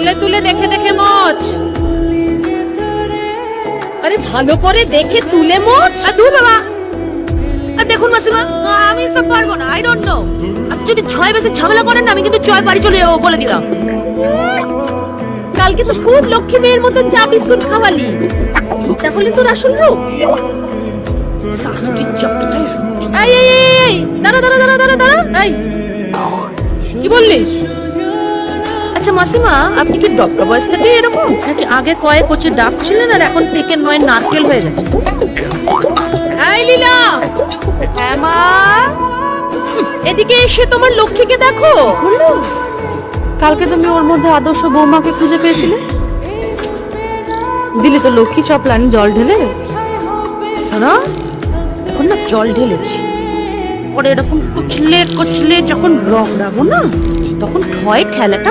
তুলে তুলে দেখে দেখে মোচ। আরে ভালো করে দেখে তুলে মোচ। দূর বাবা। দেখুন মাসিমা, আমি সব পারবো না, আই ডোন্ট নো। আপনি যদি ছয় বেশি ঝামেলা করেন না, আমি কিন্তু ছয় বাড়ি চলে যাবো বলে দিলাম। কালকে তো খুব লক্ষ্মী মেয়ের মতো চা বিস্কুট খাওয়ালি, তাহলে তোর আসল রূপ। শাশুড়ির চপটাই এই এই এই দাঁড়া দাঁড়া দাঁড়া দাঁড়া দাঁড়া। এই কি বললিস? আচ্ছা মাসিমা, আপনি কি ডক্টর বয়স থেকে এরকম নাকি আগে কয়ে কচি ডাব ছিলেন আর এখন পেকের নয় নারকেল হয়ে গেছে? এই লীলা, হ্যাঁ মা, এদিকে এসে তোমার লক্ষ্মীকে দেখো। করলো? কালকে তুমি ওর মধ্যে আদর্শ বৌমাকে খুঁজে পেয়েছিলে, দিলি তো লক্ষ্মী চপলান জল ঢেলে। শোনো, এখন না জল ঢেলেছি, পরে এরকম কুচলে কুচলে যখন রং রাখবো না, তখন ঠয় ঠেলাটা